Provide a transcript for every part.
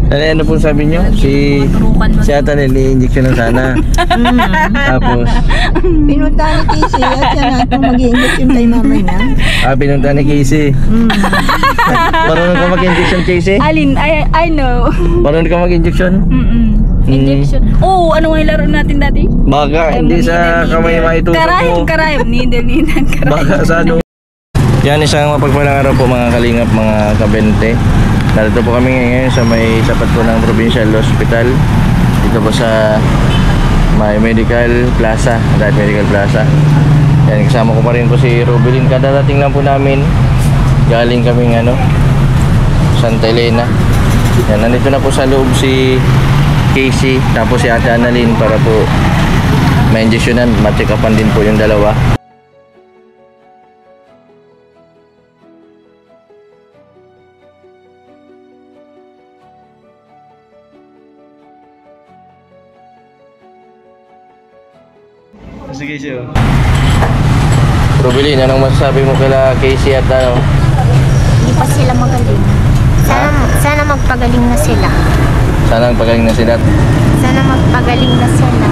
Ano po sabi nyo? Si Ate Nelly, injection na sana. Tapos Pinunta ni Casey at siya na itong mag-i-injection kay mamay na. pinunta ni Casey. Marunong ka mag-injection, Casey? Alin, I know. Marunong ka mag-injection? Injection. Oh, ano nga yung laro natin dati? Baka hindi sa kamay maitusok mo. Karayom, needle, karayom. Baka sa ano. Yan, isang mapagpalang araw po mga kalingap, mga kabente. Narito po kami ngayon sa may sapat po ng Provincial Hospital. Dito po sa may Medical Plaza, Diet Medical Plaza. Yan, kasama ko pa rin po si Rubilin. Kadarating lang po namin. Galing kaming Santa Elena. Yan, nandito na po sa loob si Casey, tapos si Ate Annalyn para po ma-injectionan, ma-check upan din po yung dalawa. Sige, Casey. Rubilin, anong masasabi mo kila Casey at Hindi pa sila magaling. Sana magpagaling na sila. Sana magpagaling na sila. Sana magpagaling na sila.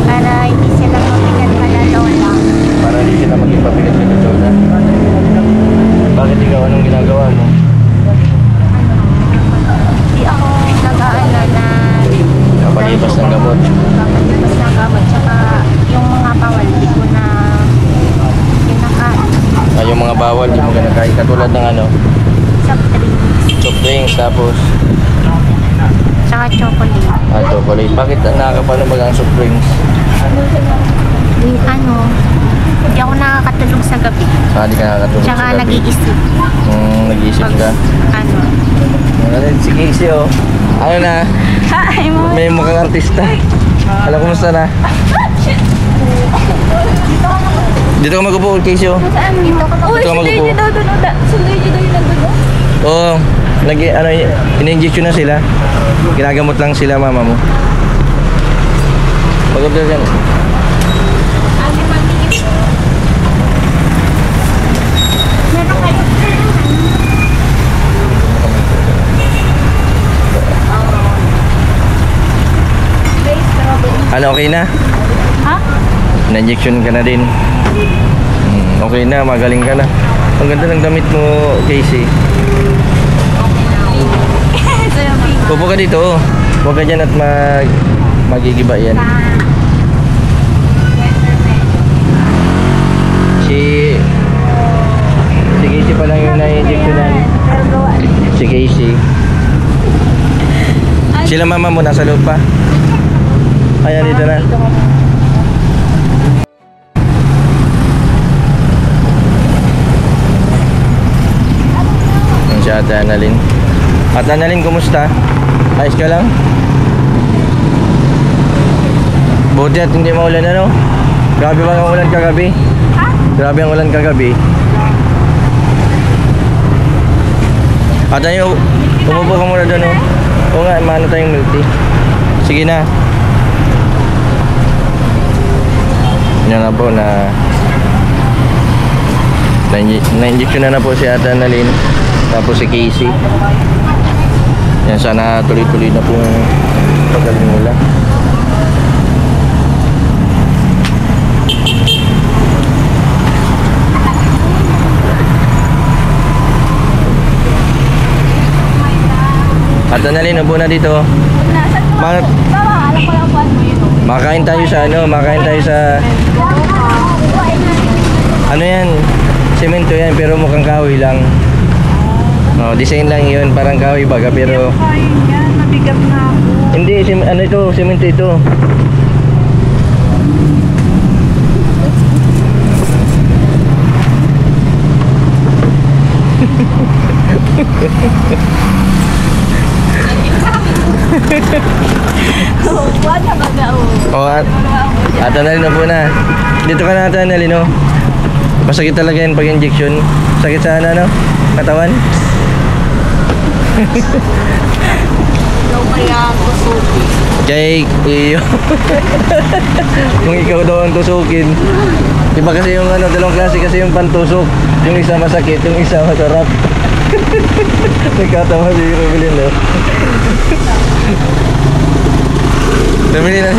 Para hindi sila mabigat pala lola. Para hindi sila maging pabigat sa lola. Bakit ikaw? Anong ginagawa mo? Hindi ako nag-aala na Kapalipas ng gamot. kapalipas ng gamot. Tsaka yung mga bawal, hindi ko na kinakain. Yung mga bawal, di mo kinakain. Katulad ng Soft drinks. soft drinks, tapos Tsaka chocolate. chocolate. Bakit nakakapano ba ang soft drinks? Hindi ako nakakatulog sa gabi. Hindi ka nakakatulog Tsaka sa gabi. nag-iisip. Nag-iisip ka. Si Casey, ano na? Hi, mo. May mukhang artista. Alam, kumusta na? Dito ka mag-upo, Casey. Saan dito? Uy, Ito, sunday mag-upo. niyo daw doon. Sunday niyo daw yung nandun. Oo. In-injection na sila. Ginagamot lang sila, mama mo. Pagod na dyan. Ano, okay na? Ha? Na-injection ka na din. Okay na, magaling ka na. Ang ganda ng damit mo, Casey. Pupo ka dito, huwag ka dyan at magigiba yan. Si Casey pa lang yung na-injectionan. Si Casey. Sila mama mo nasa loob pa. Ayan, dito na. Yan si Ate Annalyn. Ate Annalyn, kumusta? Ayos ka lang? Buti at hindi maulan, ano? Grabe ba ang ulan kagabi? Ha? Grabe ang ulan kagabi. Ate Annalyn, umupo ka muna doon, oh. Oo nga, maano tayong milk tea. Sige na. Yan na po na-injection na po si Ate Annalyn, tapos si Casey. Yan, sana tuloy-tuloy na po yung pagaling nila. Ate Annalyn, upo na dito. Alam ko lang po mo yun. Makain tayo sa makain tayo sa ano yan, semento yan pero mukhang kahoy lang. Design lang yun, parang kahoy baga pero Kain yan, mabigat na ako. hindi, ano ito, semento ito. Wala na baga Ate Annalyn na po na. Dito ka na, Ate Annalyn, no? Masakit talaga yan pag injection. Sakit sa katawan. Daw kaya ako suki. Kay iyo. Kung ikaw daw ang tusukin. Iba kasi yung dalawang klase kasi yung pantusok. Yung isa masakit, yung isa masarap. Nagkatawa si Rubilin, no? Rubilin na.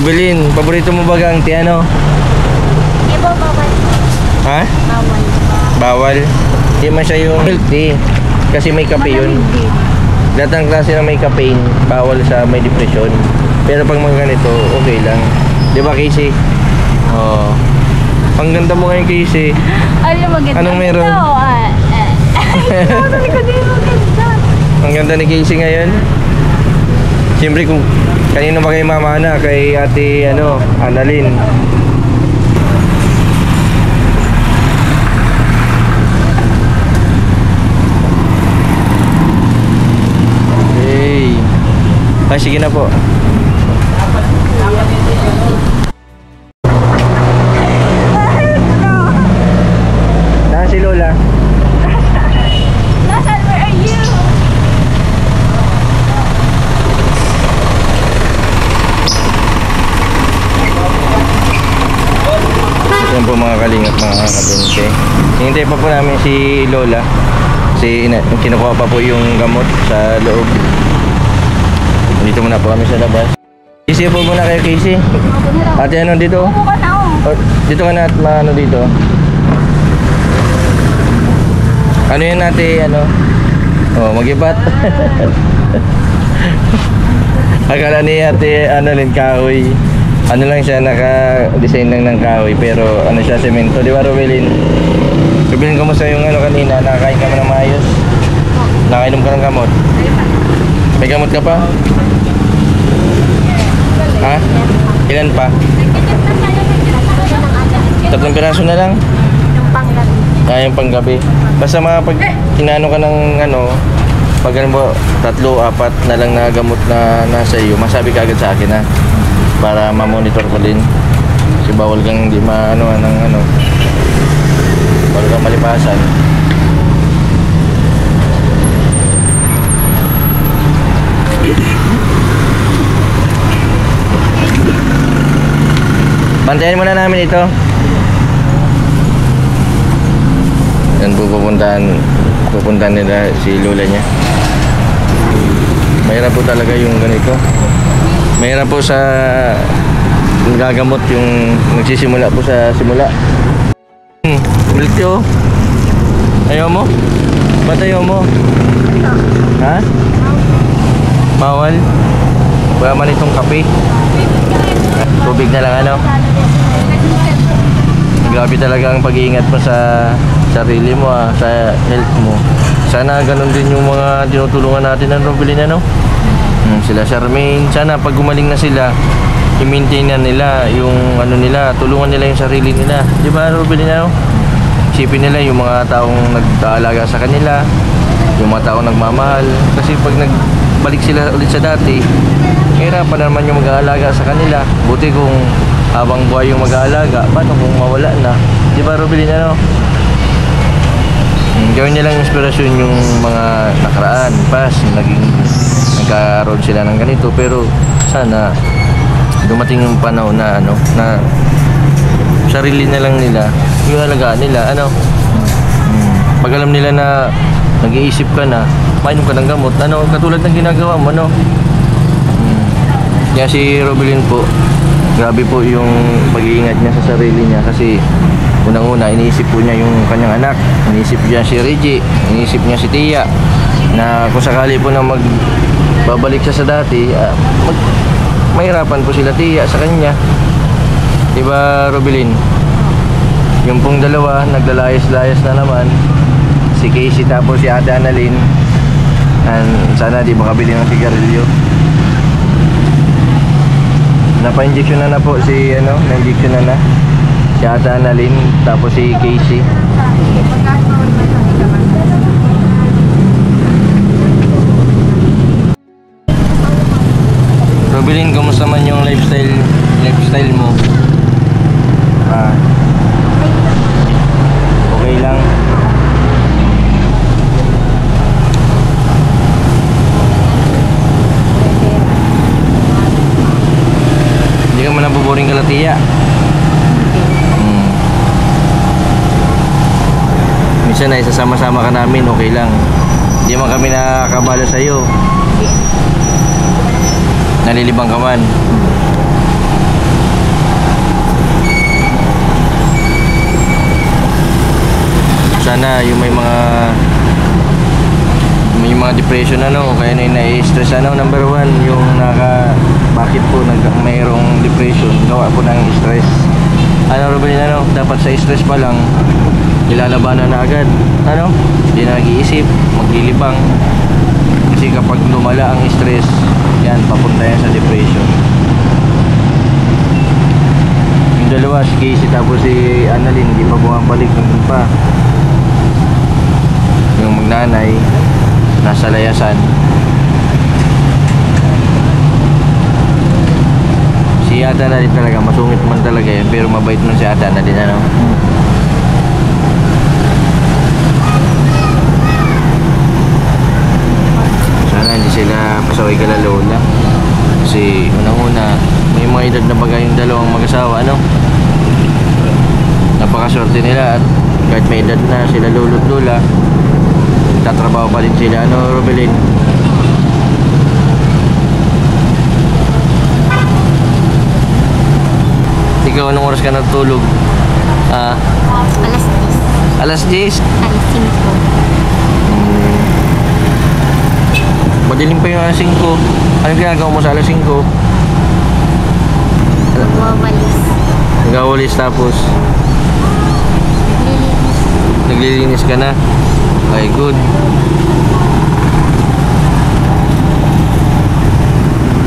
Rubilin, paborito mo ba ang ano? Ibo, bawal. Ha? Bawal. Bawal? Hindi man siya yung healthy. Kasi may kape yun. Lahat ng klase na may caffeine, bawal sa may depression. Pero pag mga ganito, okay lang. Di ba, Casey? Oo. Ang ganda mo ngayon, Casey. Ano maganda? Anong meron? Ito, Ang ganda ni Casey ngayon. Siyempre, kung kanino ba kay Mama Ana, kay Ate Annalyn. Ay, sige na po. Nasaan si Lola? Nasaan, where are you? Yan po mga kalingap, mga kabente. Hintay pa po namin si Lola. Kinukuha pa po yung gamot sa loob. Dito muna po kami sa labas. Casey po muna kayo, Casey. Ate, dito? Upo ka na, oh. Dito ka na at dito. Ano yun ate, Oh, mag-ibat. Akala ni ate, Annalyn, kahoy. Ano lang siya, naka-design lang ng kahoy. Pero siya, semento. Di ba, Rubilin? Rubilin, kumusta yung kanina? Nakakain ka mo ng maayos? Nakainom ka ng gamot? May gamot ka pa? Ha? Ilan pa? 3 piraso na lang? Yung panggabi. Yung panggabi. Basta pag kinano ka ng pag 3, 4 na lang na gamot na nasa iyo, masabi ka agad sa akin, ha? Para ma-monitor ko din. Kasi bawal kang hindi bawal kang malipasan. Bantayan muna namin ito. Yan po pupuntahan nila si lola niya. Mahirap po talaga yung ganito. Mahirap po sa gagamot yung nagsisimula po sa simula. Milky, oh. Ayaw mo? Ba't ayaw mo? Ha? Bawal? Wala man itong kape. Tubig na lang, Grabe talaga ang pag-iingat mo sa sarili mo, sa health mo. Sana ganun din yung mga tinutulungan natin ng Rubilin, sila Charmaine. Sana pag gumaling na sila, i-maintain na nila yung nila, tulungan nila yung sarili nila. Di ba, Rubilin, Isipin nila yung mga taong nag-aalaga sa kanila, yung mga taong nagmamahal. Kasi pag nagbalik sila ulit sa dati, hirapan na naman yung mag-aalaga sa kanila. Buti kung habang buhay yung mag-aalaga, paano kung mawala na? Di ba, Rubilin, Gawin nilang inspirasyon yung mga nakaraan, past, nagkaroon sila ng ganito. Pero sana dumating yung panahon na na sarili na lang nila yung alagaan nila, Pag alam nila na nag-iisip ka na, mainom ka ng gamot, katulad ng ginagawa mo, Kaya si Rubilin po, grabe po yung pag-iingat niya sa sarili niya. Kasi unang-una, iniisip po niya yung kanyang anak, iniisip niya si Reggie, iniisip niya si Tia, na kung sakali po na magbabalik siya sa dati, mahirapan po sila Tia sa kanya. Diba, Rubilin? Yung pong dalawa, naglalayas-layas na naman, si Casey tapos si Ate Annalyn, sana di makabili ng sigarilyo. Napa-injection na po si na-injection na si Ate Annalyn, tapos si Casey. Rubilin, kumusta man yung lifestyle mo? Okay lang. ka man nabuboring kalatiya. Minsan ay sasama-sama ka namin, okay lang. Hindi man kami nakakabala sa'yo. Nalilibang ka man. Sana yung may mga depression ano, kaya na-stress ano, number one, yung bakit po mayroong depression, gawa po ng stress. Ano Ruben, ano, dapat sa stress pa lang ilalabanan na agad, ano, hindi na nag-iisip, maglilibang. Kasi kapag lumala ang stress, yan, papunta yan sa depression. Yung dalawa, si Casey tapos si Annalyn, hindi pa bumabalik, nandun pa. Yung magnanay nasa layasan. Si Ate Annalyn talaga, masungit man talaga yan, pero mabait man si Ate Annalyn, ano. Sana hindi sila pasaway kala lola. Kasi unang-una, may mga edad na bagay yung dalawang mag-asawa, ano. Napakaswerte nila at kahit may edad na sila lolo't lola, tatrabaho pa rin sila, ano Robelin? Ikaw, anong oras ka natulog? Alas 10. Alas 10? Alas 5. Madilim pa yung alas 5. Anong ginagawa mo sa alas 5? Magwawalis. Nagawalis tapos Naglilinis. naglilinis ka na. Okay, good.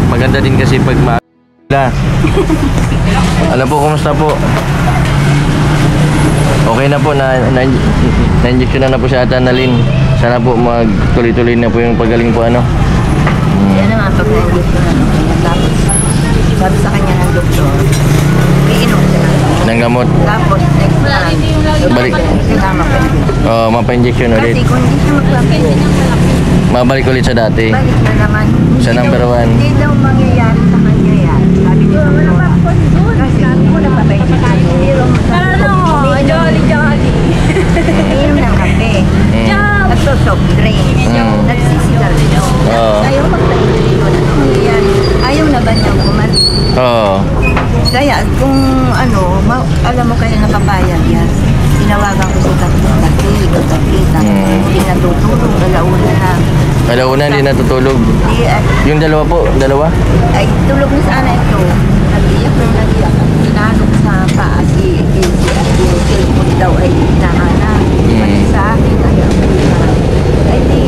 Maganda din kasi pag maaga. Ano po, kumusta po? Okay na po, na-injection na po si Ate Annalyn. Sana po magtuloy-tuloy na po yung pagaling po, ano. Yan na nga, pag na-injection na naman. Tapos, sabi sa kanya ng doktor, iinom siya Ng gamot. Tapos, next month, Balik. kasama pa yun. Oh, mapa-injection ulit. Kasi kung hindi siya magpapinjection, Mabalik ulit sa dati. balik na naman. Sa number 1. Hindi daw mangyayari sa kanya yan. Sabi ni Doktora. Kasi kung nagpapinjection, Jolly. iinom ng kape. Nagsosoft drink. Nagsisigarilyo. Oo. Ayaw magpa-injection. Ano mangyayari? Ayaw na ba niyang bumalik? Oo. Kaya kung ano, alam mo kaya nakapayag yan. Tinawagan ko si Kapita. Hindi natutulog. Alauna na. Alauna, hindi natutulog. Di, Yung dalawa po, dalawa? ay, tulog na sana ito. Nag-iyak na nag-iyak. Tinanong sa paa si Casey at yung cellphone daw ay hinahanap. Pati sa akin, ayaw ko na. Ay, di,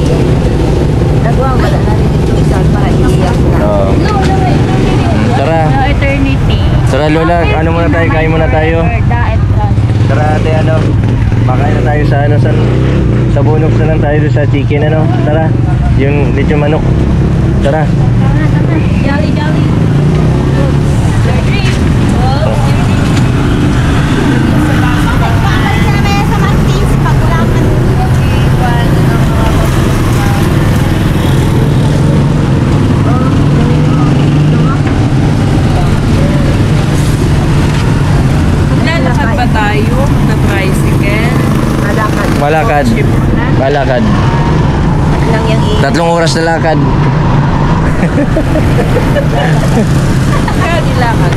nagwawala na rin ito isa para iiyak na. Oo. Tara. No eternity. Tara Lola, ano muna tayo? Kain muna tayo. Tara ate, ano? Makain na tayo sa ano, sa bunok na lang tayo sa chicken, ano? Tara. Yung lechon manok. Tara. Jolly. Your dream. Oh, your dream. Lalakad ba tayo na tricycle? Malakad. Malakad. Lang yung 3 oras na lakad. Kaya nilakad.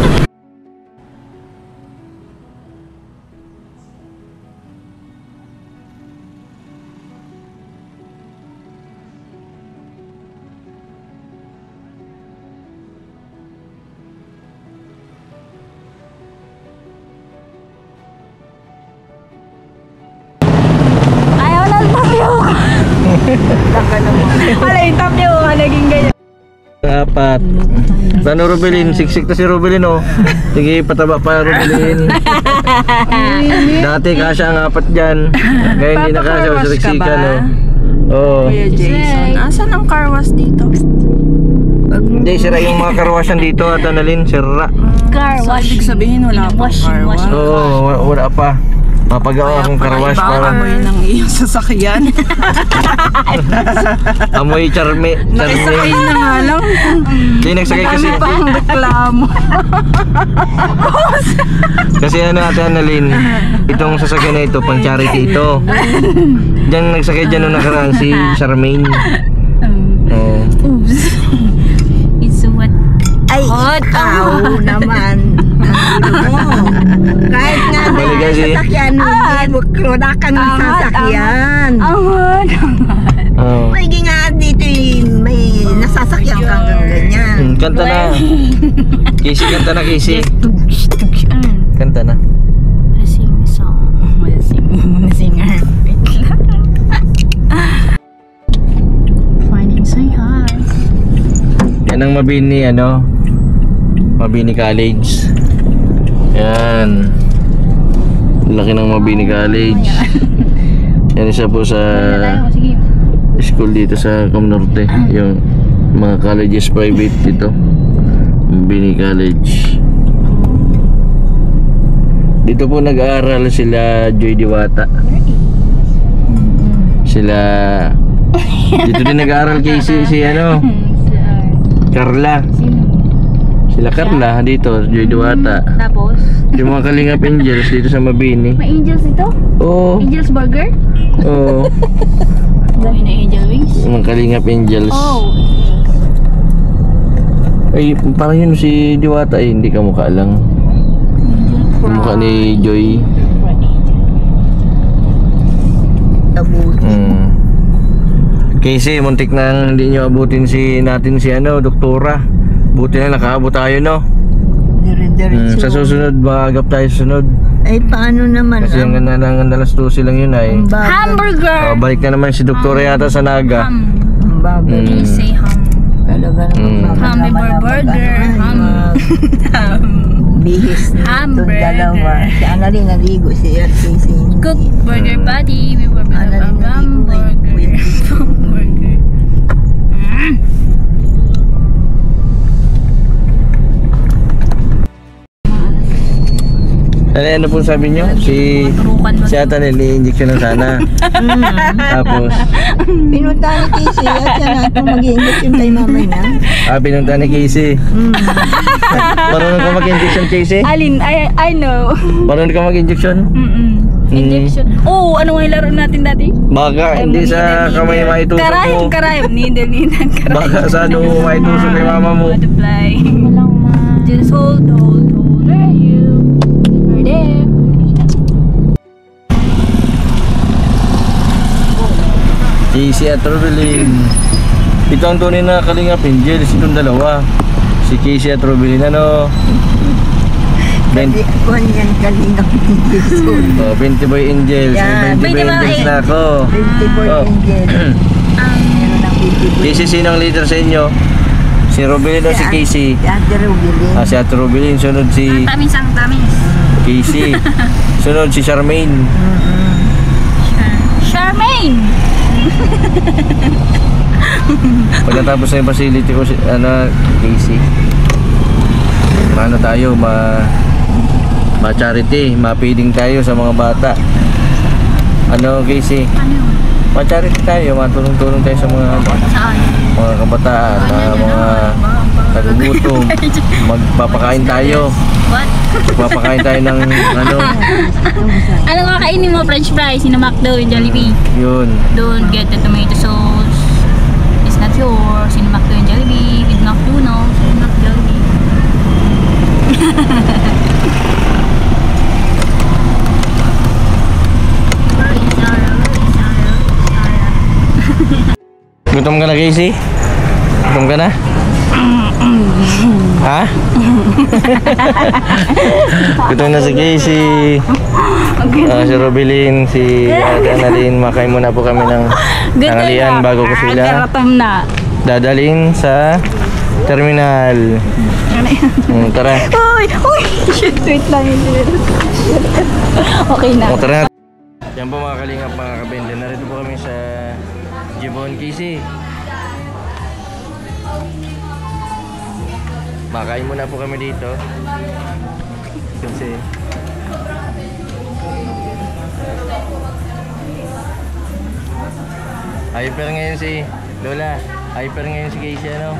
Ayaw na tapyo. Wala yung tapyo ka naging ganyan. 4. Ano Robelin? Siksik na si Robelin, oh. Sige, pataba pa Robelin. Dati kasya ang 4 dyan. Ngayon hindi na kasya. Papakarwas ka Siksikan, ba? oh. Oo. Kuya Jason, asan ang car wash dito? Hindi, sira yung mga karwasyan dito at Annalyn, sira. Car wash. Ibig sabihin wala pa car wash. Oo, wala pa. Mapagawa akong karawas para amoy ng iyong sasakyan. amoy charme. Nakisakay na nga lang. Hindi nagsakay kasi. Dami pang reklamo. Kasi ano Ate Annalyn, itong sasakyan na ito, pang charity ito. Diyan nagsakay dyan nung nakaraan si Charmaine. Oo. Oops. It's what? Ay, ikaw naman. Kahit nga Balik may kasi. sasakyan, wala kang sasakyan. Awad. Oo. May nga dito may nasasakyan kang ganyan. Kanta na. Casey, kanta na Casey. Kanta na. Sing song. Singer. Finding say hi. Yan ang Mabini ano, Mabini College. Yan. Laki ng Mabini College. Yan isa po sa Sige. school dito sa Comnorte. Yung mga colleges private dito. Mabini College. Dito po nag-aaral sila Joy Diwata. Sila dito din nag-aaral kay si ano, Carla. Sila Carla dito, Joy Diwata. Tapos? Yung mga Kalingap Angels dito sa Mabini. May angels ito? Oo. Angels burger? Oo. Dami na angel wings? Yung mga Kalingap Angels. Oh. Ay, parang yun si Diwata eh, hindi ka mukha lang. Yung mukha ni Joy. Casey, muntik na hindi nyo abutin natin si ano, doktora. Buti na nakaabot tayo, no? Dire-diretso. Sa susunod, maagap tayo sa sunod. Ay, paano naman? Kasi ang ganda ng alas 12 lang yun ay. Hamburger! Balik na naman si doktora yata sa Naga. Ang bagal. Can you say ham? Talaga naman. Hamburger burger. Ham. Bihis na itong Hamburger. dalawa. Si Annalyn naligo siya at Casey. Cook burger patty. We were Annalyn naligo. hamburger. Hamburger. Ano po sabi nyo? Si Ata nili-injection na sana. Tapos, Pinunta ni Casey at siya na itong mag-i-injection kay mama niya. pinunta ni Casey. Marunong ka mag-injection, Casey? Alin, I know. Marunong ka mag-injection? Injection. Oh, ano nga yung laro natin dati? Baka hindi sa kamay maitusok mo. Karayom. Needle, karayom. Baka sa ano maitusok kay mama mo. Butterfly. Just hold. Where are you? We're there. Casey at Robelin. Ito ang tunay na Kalingap Angels. Itong dalawa. Si Casey at Robelin. Ano? Hindi ko yan Kalingap Angels. 20 Boy Angels. Yan. May 20 Boy 20 Boy Angels na ako. 20 boy Oh. angel. Meron ng 20 boy. Casey, sino ang leader sa inyo? Si Robelin o si Casey? Si Ate Rubilin. Si Ate Robelin. Sunod si Tamis ang tamis. Casey. Sunod si Charmaine. Charmaine! Pagkatapos na yung facility ko, Casey. Ano tayo, ma-charity, ma-feeding tayo sa mga bata. Ano, Casey? Ano? Ma-charity tayo, matulong-tulong tayo sa Saan? mga kabataan, mga nagugutom. Magpapakain tayo. What? Magpapakain tayo ng ano, Ano kakainin mo? French fries, in McDo, in Jollibee. yun. Don't get the tomato sauce. It's not yours. In McDo, in Jollibee. With McDonald's, in McJollibee. Gutom ka na, Casey? Gutom ka na? Ha? Gutom na si Casey. Si Robelin, si Ate Annalyn. Makain muna po kami ng tanghalian bago ko sila Karatom na. dadalhin sa terminal. Tara. Uy! Shit, wait lang. Okay na. Tara na. Yan po mga kalingap, mga kabende. Narito po kami sa Jibon, Casey. Makain muna po kami dito. Kasi Hyper ngayon si Lola. Hyper ngayon si Casey, ano?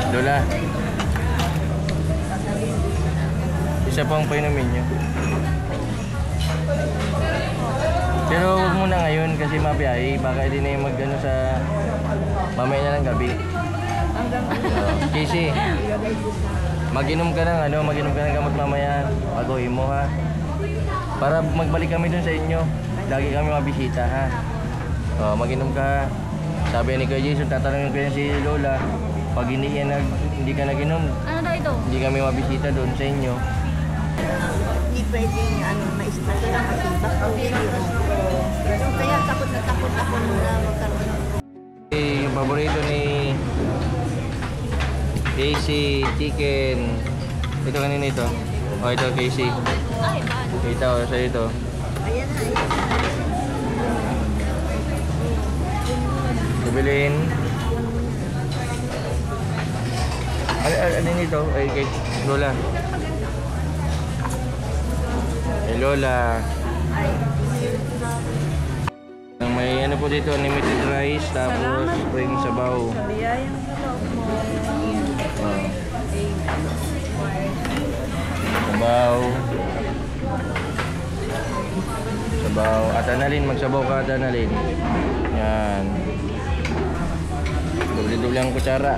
Lola. Isa pang painumin nyo. Pero huwag muna ngayon kasi mabiyahe. Baka hindi na yung mag-ano sa mamaya na ng gabi. Casey, mag-inom ka ng gamot mamaya. Bagoy mo ha. Para magbalik kami dun sa inyo. Lagi kami mabisita ha. Mag-inom ka. Sabi ni Kuya Jason, tatanungin ko yan si Lola. Pag hindi ka nag-inom, Ano daw ito? hindi kami mabisita doon sa inyo. Hindi pwedeng ma-stress lang kasi baka kaya takot na takot ako na magkaroon ng Yung paborito ni Casey, chicken. Ito kanina ito. Ito Casey. Ay, bad. Ito, sa ito. ayan na. Bibilin. Ano nito? Ay, kay Lola. Kay Lola. May ano po dito, unlimited rice, tapos spring sabaw. Biyayang loob mo. Sabaw. Sabaw. At Analin, magsabaw ka at Analin. Yan. Doble-doble ang kutsara.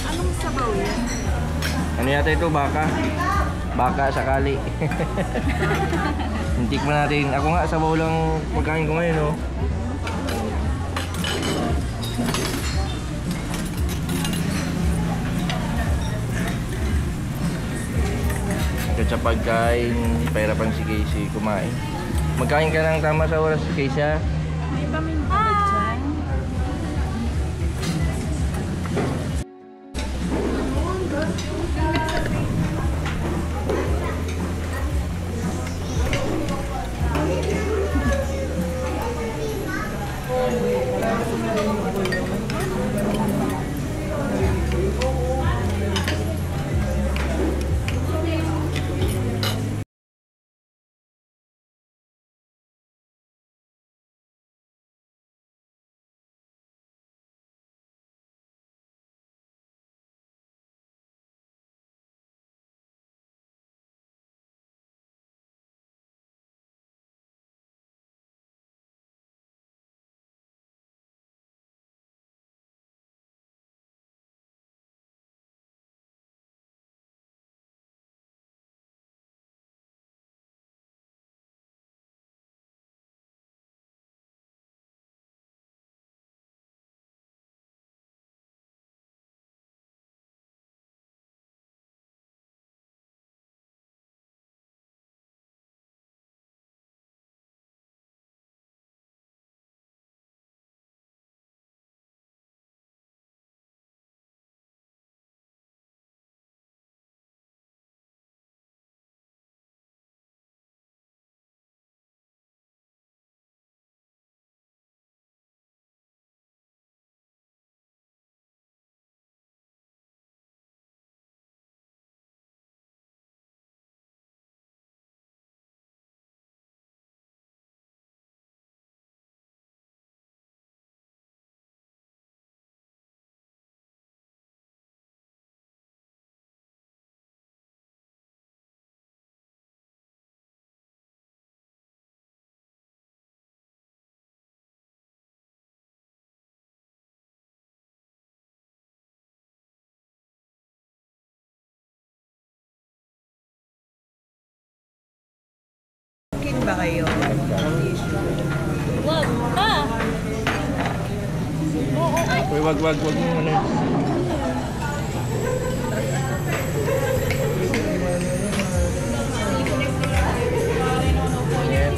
Anong sabaw yan? Ano yata ito? Baka? Baka sakali. Tikman natin. Ako nga, sabaw lang pagkain ko ngayon, oh. Ito sa pagkain, pahirapan si Casey kumain. Magkain ka ng tama sa oras, Casey, ha? May paminta ba dyan? Ba kayo? Wag pa! Uy, wag mo ano. Yan.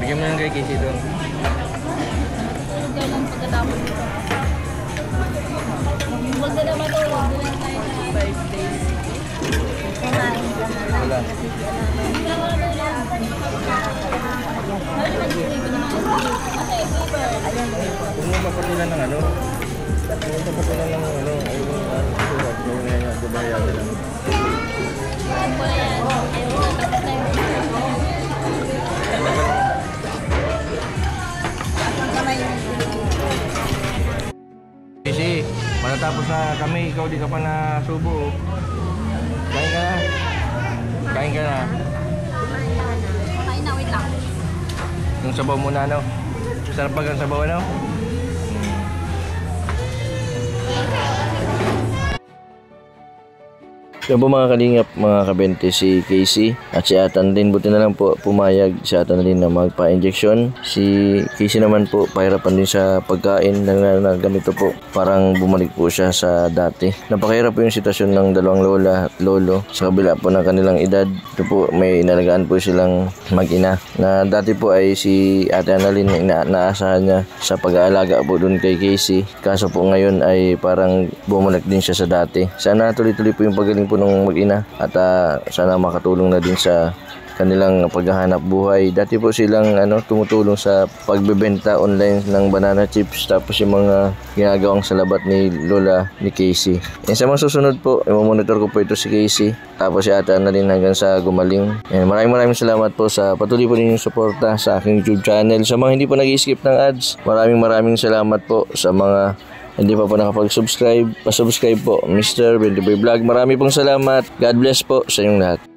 Bigyan mo lang kay Casey ito. Ganun pagkatapos nito. Huwag na naman ito. Huwag na tayo na 5 days. Kumain ka na lang. Wala. Hindi na Ayan na yun. Kung mo papatulan ng ano, kung mo papatulan ng ano, ay yung surat, yung ngayon, gumayada lang. Ang kamay yung Kasi, matatapos na kami, ikaw di ka pa nasubo. Kain ka na. Kain ka na. Kain na, wait lang. Yung sabaw muna, ano? Sarap pag ang sabaw, ano? Yan po mga kalingap, mga kabente, si Casey at si Atan din. Buti na lang po pumayag si Atan din na magpa-injection. Si Casey naman po pahirapan din sa pagkain na ganito po. Parang bumalik po siya sa dati. Napakahirap po yung sitwasyon ng dalawang lola at lolo sa kabila po ng kanilang edad. Ito po may inalagaan po silang mag-ina na dati po ay si Ate Annalyn naasahan niya sa pag-aalaga po dun kay Casey. Kaso po ngayon ay parang bumalik din siya sa dati. Sana tuloy-tuloy po yung pagaling po ng mag-ina at sana makatulong na din sa kanilang paghahanap buhay. Dati po silang tumutulong sa pagbebenta online ng banana chips tapos yung mga ginagawang salabat ni Lola ni Casey. Sa mga susunod po, i-monitor ko po ito si Casey tapos si Ate na din hanggang sa gumaling. Maraming salamat po sa patuloy po ninyong suporta sa aking YouTube channel. Sa mga hindi po nag-skip ng ads, maraming salamat po. Sa mga hindi pa po nakapag-subscribe, pa-subscribe po, Mr. Bendiboy Vlog. Marami pong salamat. God bless po sa inyong lahat.